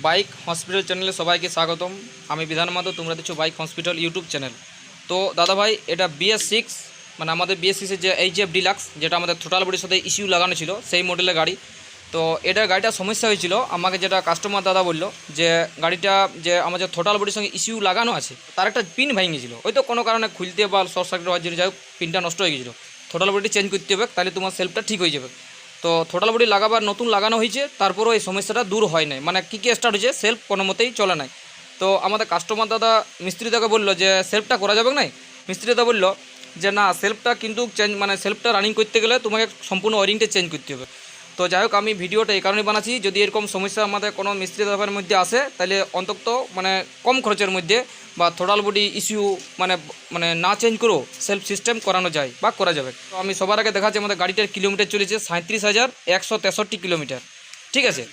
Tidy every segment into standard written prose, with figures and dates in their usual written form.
Bike hospital চ্যানেলে সবাইকে স্বাগতম। আমি বিধান মাধব, তোমরা দেখছো বাইক হসপিটাল ইউটিউব চ্যানেল। তো দাদা ভাই, এটা BS6 মানে আমাদের BS6 যে HF ডিলাক্স, যেটা আমাদের থ্রোটাল বডির সাথে ইস্যু লাগানো ছিল, সেই মডেলের গাড়ি। তো গাড়িটার সমস্যা হয়েছিল, আমাকে যেটা কাস্টমার দাদা বললো যে গাড়িটা যে আমাদের থ্রোটাল বডির সঙ্গে ইস্যু লাগানো আছে, তার একটা পিন ভেঙে গেছিলো, হয়তো কোনো কারণে খুলতে বা শর্ট সার্কিট হওয়ার জন্য যাই হোক পিনটা নষ্ট হয়ে গেছিলো। থ্রোটাল বডি চেঞ্জ করতে হবে, তাহলে তোমার সেলফটা ঠিক হয়ে যাবে। তো থ্রোটাল বডি লাগাবার নতুন লাগানো হয়েছে, তারপরও এই সমস্যাটা দূর হয় নাই, মানে কী স্টার্ট হয়েছে, সেলফ কোনো মতেই চলে নাই। তো আমাদের কাস্টমার দাদা মিস্ত্রি দাকে বললো যে সেলফটা করা যাবে না। মিস্ত্রি দাদা বললো যে না, সেলফটা কিন্তু চেঞ্জ মানে সেলফটা রানিং করতে গেলে তোমাকে সম্পূর্ণ ওয়ারিংটা চেঞ্জ করতে হবে। তো যাই হোক, আমি ভিডিওটা এই কারণে বানাচ্ছি, যদি এরকম সমস্যা আমাদের কোনো মিস্ত্রি দাদার মধ্যে আসে, তাহলে অন্তত মানে কম খরচের মধ্যে বা থ্রোটাল বডি ইস্যু মানে মানে না চেঞ্জ করেও সেলফ সিস্টেম করানো যায় বা করা যাবে। তো আমি সবার আগে দেখাচ্ছি, আমাদের গাড়িটার কিলোমিটার চলেছে 37,163 কিলোমিটার। ঠিক আছে,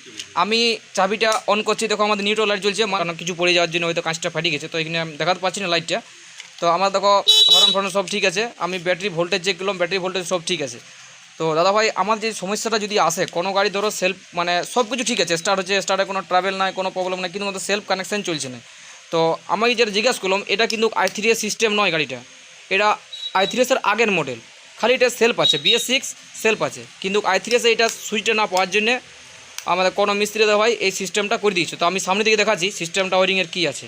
আমি চাবিটা অন করছি, দেখো আমাদের নিউট্রাল লাইট জ্বলছে, কারণ কিছু পড়ে যাওয়ার জন্য হয়তো কাঁচটা ফাটি গেছে, তো এখানে আমি দেখাতে পাচ্ছি না লাইটটা। তো আমার দেখো হরন ফরন সব ঠিক আছে, আমি ব্যাটারি ভোল্টেজ চেক করলাম, ব্যাটারি ভোল্টেজ সব ঠিক আছে। তো দাদা ভাই, আমার যে সমস্যাটা যদি আসে, কোনো গাড়ি ধরো সেলফ মানে সব কিছু ঠিক আছে, স্টার্ট হচ্ছে, স্টার্টে কোনো ট্রাভেল নাই, কোনো প্রবলেম নাই, কিন্তু আমাদের সেলফ কানেকশান চলছে না। তো আমি যেটা জিজ্ঞাসা করলাম, এটা কিন্তু i3 সিস্টেম নয় গাড়িটা, এটা i3 এর আগের মডেল, খালি এটা সেলফ আছে, BS6 সেলফ আছে, কিন্তু i3 এটা সুইচটা না পাওয়ার জন্যে আমাদের কোনো মিস্ত্রি দাদা ভাই এই সিস্টেমটা করে দিয়েছে। তো আমি সামনে দিকে দেখাচ্ছি সিস্টেমটা ওয়ারিংয়ের কী আছে।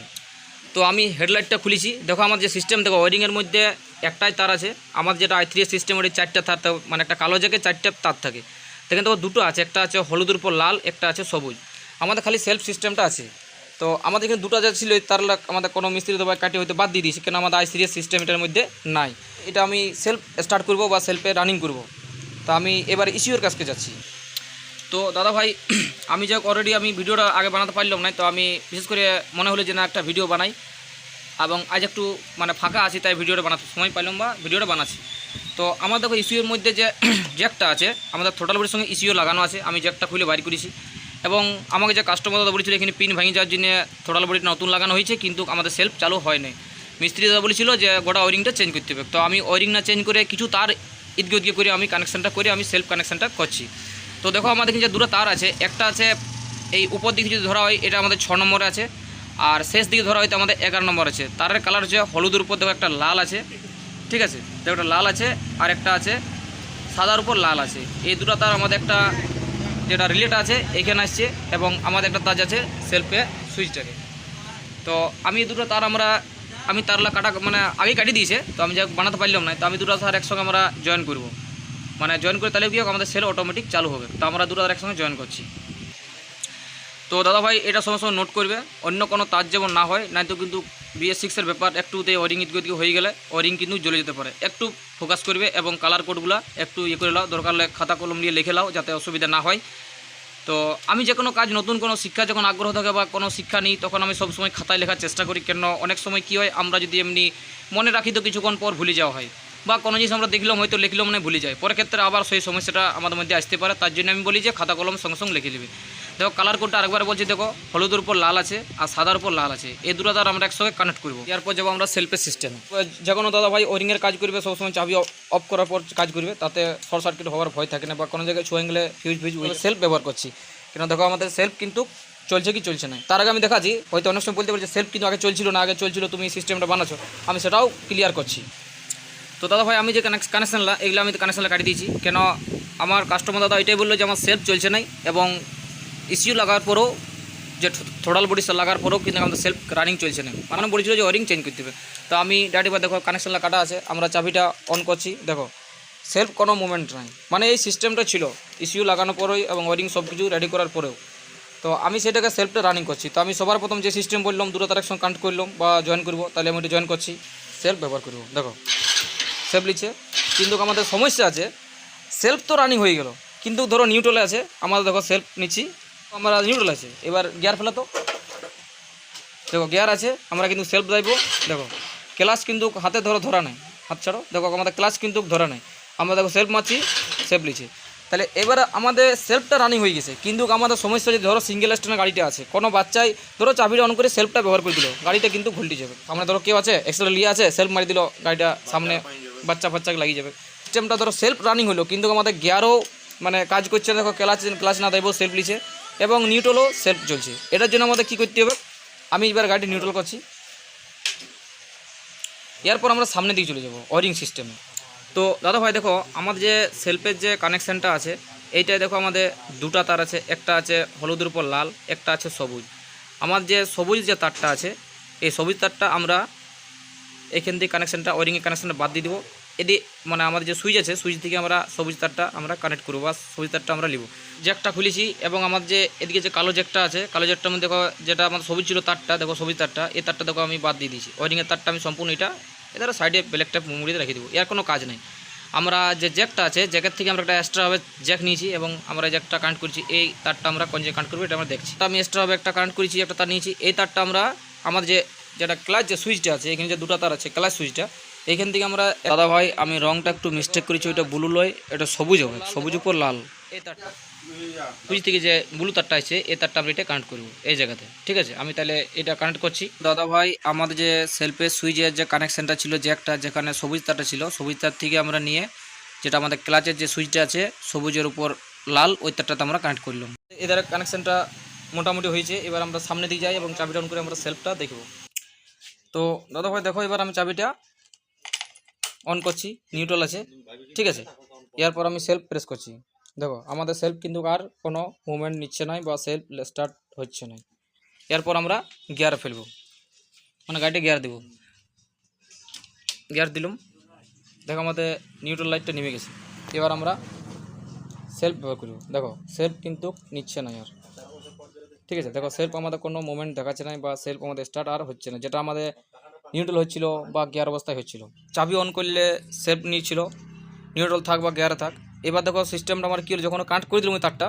তো আমি হেডলাইটটা খুলেছি, দেখো আমার যে সিস্টেম, দেখো ওয়ারিংয়ের মধ্যে একটাই তার আছে। আমার যেটা i3 সিস্টেম, ওই 4টা তার, মানে একটা কালো জায়গায় 4টা তার থাকে, দেখেন দেখো দুটো আছে, একটা আছে হলুদের উপর লাল, একটা আছে সবুজ। আমাদের খালি সেলফ সিস্টেমটা আছে। তো আমাদের এখানে দুটো যা ছিল তার আমাদের কোনো মিস্ত্রি তো কাটি হয়তো বাদ দিয়ে দিয়েছি, কেন আমাদের i3 সিস্টেম এটার মধ্যে নাই। এটা আমি সেলফ স্টার্ট করব বা সেলফে রানিং করব। তো আমি এবার ইস্যুর কাছকে যাচ্ছি। তো দাদা ভাই, আমি যাক অলরেডি আমি ভিডিওটা আগে বানাতে পারলাম না, তো আমি বিশেষ করে মনে হলো যে না, একটা ভিডিও বানাই, এবং আজ একটু মানে ফাঁকা আছি, তাই ভিডিওটা বানাতে সময় পাইলাম বা ভিডিওটা বানাচ্ছি। তো আমার দেখো ইস্যুর মধ্যে যে জ্যাকটা আছে, আমাদের থ্রোটাল বডির সঙ্গে ইস্যু লাগানো আছে, আমি জ্যাকটা খুলে বাইর করেছি। এবং আমাকে যে কাস্টমার দাদা বলেছিল এখানে পিন ভেঙে যাওয়ার জন্য থ্রোটাল বডিটা নতুন লাগানো হয়েছে, কিন্তু আমাদের সেলফ চালু হয় নাই। মিস্ত্রি দাদা বলেছিল যে গোটা ওয়ারিংটা চেঞ্জ করতে হবে। তো আমি ওয়ারিং না চেঞ্জ করে কিছু তার ইদগে উদগে করে আমি কানেকশানটা করে আমি সেলফ কানেকশানটা করছি। তো দেখো আমাদের এখানে যে দুটো তার আছে, একটা আছে এই উপর দিকে যদি ধরা হয়, এটা আমাদের 6 নম্বরে আছে, আর শেষ দিকে ধরা হয়তো আমাদের 11 নম্বর আছে। তারের কালার হচ্ছে হলুদের উপর দেখো একটা লাল আছে, ঠিক আছে, দেখো একটা লাল আছে, আর একটা আছে সাদার উপর লাল আছে। এই দুটো তার আমাদের একটা যেটা রিলেট আছে এখানে আসছে, এবং আমাদের একটা তার আছে সেলফে সুইচটাকে। তো আমি দুটো তার আমি তারলা কাটা মানে আগেই কাটিয়ে দিয়েছে, তো আমি যা বানাতে পারলাম না, তো আমি দুটো তার একসঙ্গে আমরা জয়েন করব, মানে জয়েন করে তাহলে কি হোক আমাদের সেল অটোমেটিক চালু হবে। তো আমরা দুটো তার একসঙ্গে জয়েন করছি। তো দাদা ভাই, এটা সময় সময় নোট করবে, অন্য কোনো তার যেমন না হয়, নাই তো কিন্তু BS6 ব্যাপার, একটুতে ওয়ারিং ইদগতি হয়ে গেলে ওয়ারিং কিন্তু জ্বলে যেতে পারে। একটু ফোকাস করবে এবং কালার কোডগুলো একটু করে নাও, দরকার হলে খাতা কলম নিয়ে লিখে নাও, যাতে অসুবিধা না হয়। তো আমি যে কোনো কাজ, নতুন কোনো শিক্ষা যখন আগ্রহ থাকে বা কোনো শিক্ষা নিই, তখন আমি সবসময় খাতায় লেখার চেষ্টা করি। কেন অনেক সময় কী হয়, আমরা যদি এমনি মনে রাখি তো কিছুক্ষণ পর ভুলে যাওয়া হয়, বা কোনো জিনিস আমরা দেখলাম হয়তো লিখলাম মানে ভুলে যায়, পরের ক্ষেত্রে আবার সেই সমস্যাটা আমাদের মধ্যে আসতে পারে। তার জন্য আমি বলি যে খাতা কলম সঙ্গে সঙ্গে লিখে নেবে। দেখো কালার কোডটা আরেকবার বলছি, দেখো হলুদের উপর লাল আছে আর সাদার উপর লাল আছে, এই দুটো তার আমরা একসঙ্গে কানেক্ট করবো। এরপর যাবো আমরা সেলফের সিস্টেম। যে কোনো দাদা ভাই ওয়ারিংয়ের কাজ করবে, সবসময় চাবি অফ করার পর কাজ করবে, তাতে শর্ট সার্কিট হওয়ার ভয় থাকে না, বা কোনো জায়গায় ছুঁয়ে গেলে ফিউজ সেলফ ব্যবহার করছি। কেন দেখো আমাদের সেলফ কিন্তু চলছে কি চলছে না, তার আগে আমি দেখাচ্ছি। হয়তো অনেক সময় বলতে পারছি সেলফ কিন্তু আগে চলছিল না, আগে চলছিল, তুমি সিস্টেমটা বানাচ্ছো, আমি সেটাও ক্লিয়ার করছি। তো দাদা ভাই, আমি যে কানেকশানলা এগুলো আমি কানেকশানলা কাটিয়ে দিয়েছি, কেন আমার কাস্টমার দাদা এটাই বললো যে আমার সেলফ চলছে নাই, এবং ইস্যু লাগার পরেও যে থ্রোটাল বডি লাগার পরেও কিন্তু আমাদের সেলফ রানিং চলছে না, মানে বলেছিল যে ওয়ারিং চেঞ্জ করতে হবে। তো আমি ডাইরেক্ট দেখো কানেকশানলা কাটা আছে, আমরা চাবিটা অন করছি, দেখো সেলফ কোনো মুভমেন্ট নাই, মানে এই সিস্টেমটা ছিল ইস্যু লাগানোর পরেই এবং ওয়ারিং সব কিছু রেডি করার পরেও। তো আমি সেটাকে সেলফটা রানিং করছি। তো আমি সবার প্রথম যে সিস্টেম বললাম, দুটো তার একসঙ্গে কানেক্ট করলাম বা জয়েন করবো, তাহলে আমি এটা জয়েন করছি, সেলফ ব্যবহার করবো। দেখো সেলফ লিখছে, কিন্তু আমাদের সমস্যা আছে, সেলফ তো রানিং হয়ে গেল, কিন্তু ধরো নিউট্রালে আছে, আমাদের দেখো সেলফ নিচ্ছি, আমরা নিউট্রাল আছে, এবার গিয়ার ফেলা, তো দেখো গিয়ার আছে, আমরা কিন্তু সেলফ যাইবো। দেখো ক্লাচ কিন্তু হাতে ধরা নেই, হাত ছাড়ো, দেখো আমাদের ক্লাচ কিন্তু ধরা নেই, আমরা দেখো সেলফ মারছি, সেলফ লিখছি। তাহলে এবার আমাদের সেলফটা রানিং হয়ে গেছে, কিন্তু আমাদের সমস্যা যে ধরো সিঙ্গেল স্ট্যান্ডের গাড়িটা আছে, কোনো বাচ্চাই ধরো চাবিটা অন করে সেলফটা ব্যবহার করে দিল, গাড়িটা কিন্তু ঘুলটি যাবে। আমরা ধরো কেউ আছে এক্সট্রা লিয়ে আছে, সেলফ মারি দিল, গাড়িটা সামনে বাচ্চাকে লাগিয়ে যাবে। সিস্টেমটা ধরো সেলফ রানিং হলো, কিন্তু আমাদের গিয়ারও মানে কাজ করছে, দেখো ক্লাচ না দেবো সেলফ লিছে, এবং নিউট্রালও সেলফ চলছে। এটার জন্য আমাদের কী করতে হবে, আমি এবার গাড়িটি নিউট্রাল করছি। এরপর আমরা সামনের দিকে চলে যাব ওয়ারিং সিস্টেমে। তো দাদা ভাই দেখো, আমাদের যে সেলফের যে কানেকশানটা আছে, এইটায় দেখো আমাদের দুটা তার আছে, একটা আছে হলুদের উপর লাল, একটা আছে সবুজ। আমার যে সবুজ যে তারটা আছে, এই সবুজ তারটা আমরা এখান থেকে কানেকশানটা ওয়ারিংয়ের কানেকশানটা বাদ দিয়ে দেবো। এদি মানে আমাদের যে সুইচ আছে, সুইচ থেকে আমরা সবুজ তারটা আমরা কানেক্ট করবো, বা সবুজ তারটা আমরা নিব। জ্যাকটা খুলেছি এবং আমার যে এদিকে যে কালো জ্যাকটা আছে, কালো জ্যাকটার মধ্যে দেখো যেটা আমার সবুজ ছিল তারটা, দেখো সবুজ তারটা, এই তারটা দেখো আমি বাদ দিয়ে দিয়েছি। ওয়ারিংয়ের তারটা আমি সম্পূর্ণ এটা এদের সাইডে ব্ল্যাক টাইপ মুড়িতে রেখে দেবো, এর কোনো কাজ নেই। আমরা যে জ্যাকটা আছে, জ্যাকের থেকে আমরা একটা এক্সট্রাভাবে জ্যাক নিয়েছি এবং আমরা জ্যাকটা কানেক্ট করেছি। এই তারটা আমরা কোন যে কানেক্ট করবো এটা আমরা দেখছি। আমি এক্সট্রাভাবে একটা কানেক্ট করেছি, একটা তার নিয়েছি। এই তারটা আমরা আমাদের যেটা ক্লাচ যে সুইচটা আছে, এখানে যে দুটো তার আছে ক্লাচ সুইচটা, এইখান থেকে আমরা দাদা ভাই আমি রংটা একটু মিস্টেক করেছি, ওইটা ব্লু লয়, এটা সবুজ হবে, সবুজ উপর লাল। এই তারটা সুইচ থেকে যে ব্লু তারটা আছে, এই তারটা আমরা এটা কানেক্ট করবো এই জায়গাতে। ঠিক আছে, আমি তাহলে এটা কানেক্ট করছি। দাদা ভাই আমাদের যে সেলফের সুইচের যে কানেকশানটা ছিল, যে একটা যেখানে সবুজ তারটা ছিল, সবুজ তার থেকে আমরা নিয়ে যেটা আমাদের ক্লাচের যে সুইচটা আছে সবুজের উপর লাল, ওই তারটাতে আমরা কানেক্ট করলাম। এদের কানেকশানটা মোটামুটি হয়েছে। এবার আমরা সামনে দিকে যাই এবং চাবিটা অন করে আমরা সেলফটা দেখব। তো দাদা ভাই দেখো, এবার আমি চাবিটা অন করছি, নিউট্রাল আছে। ঠিক আছে, এরপর আমি সেলফ প্রেস করছি। দেখো আমাদের সেলফ কিন্তু আর কোনো মুভমেন্ট নিচ্ছে না বা সেলফ স্টার্ট হচ্ছে না। এরপর আমরা গিয়ার ফেলবো, মানে গাড়িটা গিয়ার দেবো। গিয়ার দিলাম, দেখো আমাদের নিউট্রাল লাইটটা নেমে গেছে। এবার আমরা সেলফ ব্যবহার করব। দেখো সেলফ কিন্তু নিচ্ছে না আর। ঠিক আছে, দেখো সেলফ আমাদের কোনো মুভমেন্ট দেখাচ্ছে না বা সেলফ আমাদের স্টার্ট আর হচ্ছে না, যেটা আমাদের নিউট্রাল হচ্ছিল বা গিয়ার অবস্থায় হচ্ছিল। চাবি অন করলে সেলফ নিচ্ছিল, নিউট্রাল থাক বা গিয়ারে থাক। এবার দেখো সিস্টেমটা আমার কী হলো, যখন কানেক্ট করে দিলাম ওই তারটা,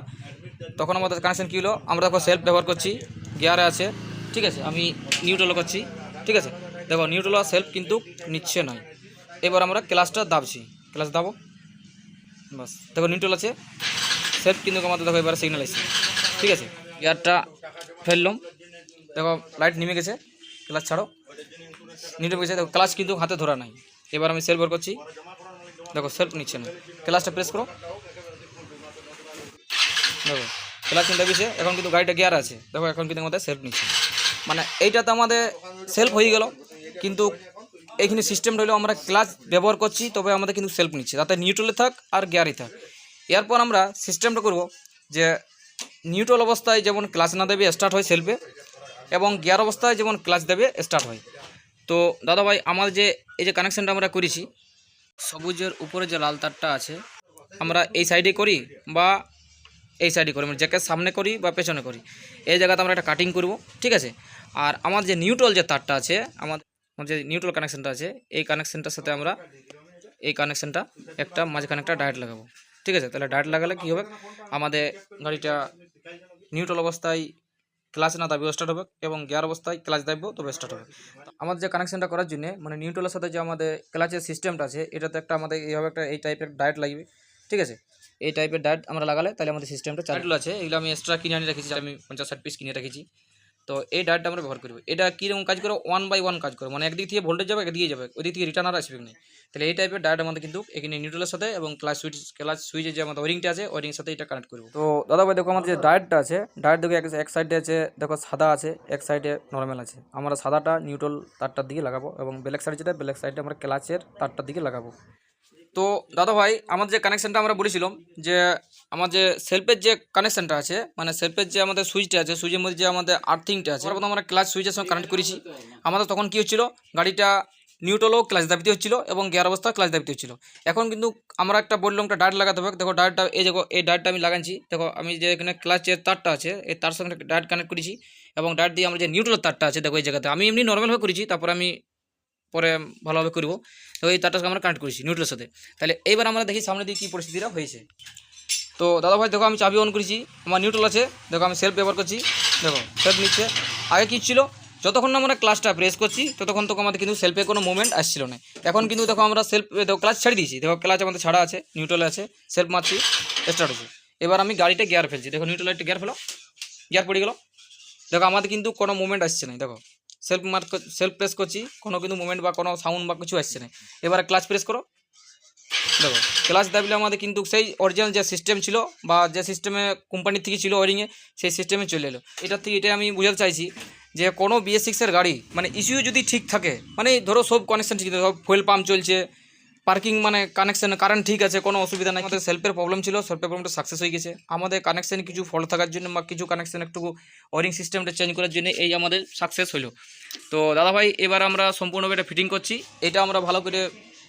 তখন আমাদের কানেকশান কী হলো, আমরা দেখো সেলফ ব্যবহার করছি, গিয়ারে আছে। ঠিক আছে, আমি নিউট্রাল করছি। ঠিক আছে, দেখো নিউট্রাল আর সেলফ কিন্তু নিচ্ছে নয়। এবার আমরা ক্লাসটা দাবছি, ক্লাস দাবো, বাস দেখো নিউট্রাল আছে, সেলফ কিন্তু আমাদের দেখো এবার সিগন্যাল এসেছে। ঠিক আছে, গিয়ারটা ফেললাম, দেখো লাইট নেমে গেছে, ক্লাস ছাড়ো, নিউট্রাল গেছে। দেখো ক্লাস কিন্তু হাতে ধরা নাই। এবার আমি সেলফ বের করছি, দেখো সেলফ নিচ্ছে না। ক্লাসটা প্রেস করো, দেখো ক্লাস কিন্তু দাবিছে, এখন কিন্তু গাড়িটা গিয়ার আছে। দেখো এখন কিন্তু আমাদের সেলফ নিচ্ছে, মানে এইটাতে আমাদের সেলফ হয়ে গেল। কিন্তু এইখানে সিস্টেম রইলো আমরা ক্লাচ ব্যবহার করছি, তবে আমাদের কিন্তু সেলফ নিচ্ছে, তাতে নিউট্রালে থাক আর গিয়ারই থাক। এরপর আমরা সিস্টেমটা করব যে নিউট্রাল অবস্থায় যেমন ক্লাচ না দেবে স্টার্ট হয় সেলফে, এবং গিয়ার অবস্থায় যেমন ক্লাচ দেবে স্টার্ট হয়। তো দাদা ভাই আমার যে এই যে কানেকশানটা আমরা করেছি, সবুজের উপরে যে লাল তারটা আছে আমরা এই সাইডে করি বা এই সাইডে করি, মানে জ্যাকের সামনে করি বা পেছনে করি, এই জায়গাতে আমরা একটা কাটিং করব। ঠিক আছে, আর আমার যে নিউট্রাল যে তারটা আছে, আমাদের যে নিউট্রাল কানেকশানটা আছে, এই কানেকশানটার সাথে আমরা এই কানেকশানটা একটা মাঝখানে একটা ডায়েট লাগাবো। ঠিক আছে, তাহলে ডায়েট লাগালে কী হবে, আমাদের গাড়িটা নিউট্রাল অবস্থায় ক্লাচ না দাবিও স্টার্ট হবে, এবং গিয়ার অবস্থায় ক্লাচ দাববো তবে স্টার্ট হবে। আমাদের যে কানেকশানটা করার জন্য মানে নিউট্রালের সাথে যে আমাদের ক্লাচের সিস্টেমটা আছে, এটাতে একটা আমাদের এইভাবে একটা এই টাইপের ডায়েট লাগবে। ঠিক আছে, এই টাইপের ডায়েট আমরা লাগালে তাহলে আমাদের সিস্টেমটা চালু আছে। এগুলো আমি এক্সট্রা কিনে আনি রেখেছি, আমি 50-60 পিস কিনে রেখেছি। তো এই ডায়েটটা আমরা ব্যবহার করবো। এটা কীরকম কাজ করে, 1 বাই 1 কাজ করে, মানে একদিক থেকে ভোল্টেজ যাবে, একদিকে যাবে, ওই দিক থেকে রিটার্ন আর আসবে নেই। তাহলে এই টাইপের ডায়েট আমাদের কিন্তু এখানে নিউট্রালের সাথে এবং ক্লাচ সুইচের যে আমাদের ওয়ারিংটা আছে, ওয়ারিংয়ের সাথে এটা কানেক্ট করবো। তো দাদা ভাই দেখো আমাদের যে ডায়েটটা আছে, ডায়েট দেখো এক সাইডে আছে দেখো সাদা আছে, এক সাইডে নর্মাল আছে। আমরা সাদাটা নিউট্রাল তারটার দিকে লাগাবো এবং ব্ল্যাক সাইড যেটা ব্ল্যাক সাইডে আমরা ক্লাচের তারটার দিকে লাগাবো। তো দাদা ভাই আমাদের যে কানেকশানটা আমরা বলেছিলাম, যে আমার যে সেলফের যে কানেকশানটা আছে, মানে সেলফের যে আমাদের সুইচটা আছে, সুইচের মধ্যে যে আমাদের আর্থিংটা আছে, প্রথম আমরা ক্লাচ সুইচের সঙ্গে কানেক্ট করেছি। আমাদের তখন কী হচ্ছিলো, গাড়িটা নিউট্রালও ক্লাচ দাবিতে হচ্ছিলো এবং গিয়ার অবস্থা ক্লাচ দাবিতে হচ্ছিলো। এখন কিন্তু আমরা একটা বললাম একটা ডায়েট লাগাতে হবে। দেখো ডায়েটটা এই দেখো, এই ডায়েটটা আমি লাগাচ্ছি। দেখো আমি যে এখানে ক্লাচের তারটা আছে, এই তার সঙ্গে ডায়েট কানেক্ট করেছি, এবং ডায়েট দিয়ে আমরা যে নিউট্রাল তারটা আছে দেখো এই জায়গাতে আমি এমনি নর্মালভাবে করেছি, তারপর আমি পরে ভালোভাবে করব। তো এই তারটাকে আমরা কানেক্ট করেছি নিউট্রালের সাথে। তাহলে এইবার আমরা দেখি সামনে দিকে কী পরিস্থিতিটা হয়েছে। তো দাদা ভাই দেখো আমি চাবি অন করেছি, আমার নিউট্রাল আছে, দেখো আমি সেলফ ব্যবহার করছি, দেখো সেলফ নিচ্ছে। আগে কী ছিল, যতক্ষণ না আমরা ক্লাচটা প্রেস করছি ততক্ষণ তো আমাদের কিন্তু সেলফে কোনো মুভমেন্ট আসছিল না। এখন কিন্তু দেখো আমরা সেলফ দেখো ক্লাচ ছেড়ে দিয়েছি, দেখো ক্লাচ আমাদের ছাড়া আছে, নিউট্রালে আছে, সেলফ মারছি, স্টার্ট হচ্ছে। এবার আমি গাড়িটা গিয়ার ফেলছি, দেখো নিউট্রাল একটা গিয়ার ফেলো, গিয়ার পড়ে গেল। দেখো আমাদের কিন্তু কোনো মুভমেন্ট আসছে না, দেখো সেলফ প্রেস করছি, কোনো কিন্তু মুভমেন্ট বা কোনো সাউন্ড বা কিছু আসছে না। এবারে ক্লাচ প্রেস করো, দেখো ক্লাচ দাবলে আমাদের কিন্তু সেই অরিজিনাল যে সিস্টেম ছিল বা যে সিস্টেমে কোম্পানি থেকে ছিল ওয়ারিংয়ে সেই সিস্টেমে চলে এলো। এটা থেকে এটা আমি বোঝাতে চাইছি যে কোনো BS6-এর গাড়ি মানে ইস্যু যদি ঠিক থাকে, মানে ধরো সব কানেকশান ঠিক আছে, সব ফুয়েল পাম্প চলছে, পার্কিং মানে কানেকশান কারেন্ট ঠিক আছে, কোনো অসুবিধা নাই। আমাদের সেলফের প্রবলেম ছিল, সেলফের প্রবলেমটা সাকসেস হয়ে গেছে। আমাদের কানেকশানে কিছু ফল্ট থাকার জন্য বা কিছু কানেকশান একটু ওয়ারিং সিস্টেমটা চেঞ্জ করার জন্য এই আমাদের সাকসেস হলো। তো দাদাভাই এবার আমরা সম্পূর্ণভাবে এটা ফিটিং করছি। এটা আমরা ভালো করে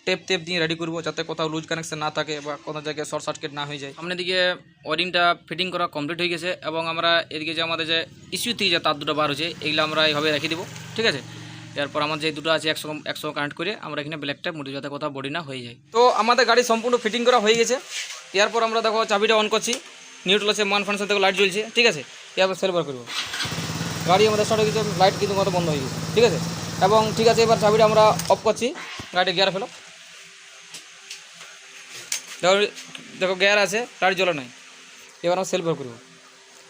টেপ দিয়ে রেডি করবো যাতে কোথাও লুজ কানেকশন না থাকে বা কোনো জায়গায় শর্ট সার্কিট না হয়ে যায়। সামনের দিকে ওয়ারিংটা ফিটিং করা কমপ্লিট হয়ে গেছে এবং আমরা এদিকে যে আমাদের যে ইস্যু থেকে যে তার দুটো বার হয়েছে এগুলো আমরা এইভাবে রেখে দেবো, ঠিক আছে। এরপর আমার যে দুটো আছে একশো কানেক্ট করে আমরা এখানে ব্ল্যাকটা মুড়ি যাতে কোথাও বডি না হয়ে যায়। তো আমাদের গাড়ি সম্পূর্ণ ফিটিং করা হয়ে গেছে। এরপর আমরা দেখো চাবিটা অন করছি, নিউট্রাল আছে, মান ফাংশন থেকে লাইট জ্বলছে, ঠিক আছে। এরপর সেল বার করবো, গাড়ি আমাদের স্টার্ট হয়ে গেছে, লাইট কিন্তু মতো বন্ধ হয়ে গেছে, ঠিক আছে। এবং ঠিক আছে এবার চাবিটা আমরা অফ করছি, গাড়িটা গিয়ার ফেলো। দেখো গিয়ার আছে, লাইট জ্বলে নাই। এবার আমরা সেলফ বার করবো।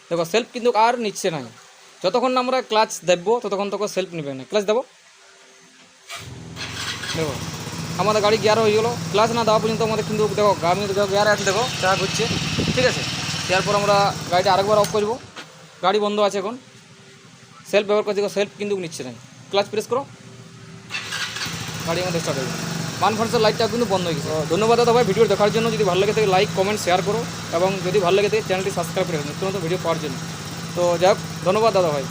দেখো সেলফ কিন্তু আর নিচ্ছে নাই, যতক্ষণ না আমরা ক্লাচ দেবো ততক্ষণ সেলফ নেবে না। ক্লাচ দেবো, দেখো আমাদের গাড়ি গিয়ার হয়ে গেলো। ক্লাচ না দেওয়া পর্যন্ত আমাদের কিন্তু দেখো গাড়ি গিয়ার আছে, দেখো চা ঘুরছে, ঠিক আছে। এরপর আমরা গাড়িটা আরেকবার অফ করবো, গাড়ি বন্ধ আছে এখন। সেলফ ব্যবহার করছি, দেখো সেলফ কিন্তু নিচ্ছে না। ক্লাচ প্রেস করো, গাড়ি আমাদের স্টার্ট হয়ে গেছে। মান ফাংশন লাইটটা কিন্তু বন্ধ হয়ে গেছে। ধন্যবাদ দাদা ভাই ভিডিও দেখার জন্য। যদি ভালো লাগে থাকে লাইক কমেন্ট শেয়ার করো এবং যদি ভালো লাগে থাকে চ্যানেলটি সাবস্ক্রাইব করে নিত্য নতুন ভিডিও পাওয়ার জন্য। তো যাই হোক, ধন্যবাদ দাদা ভাই।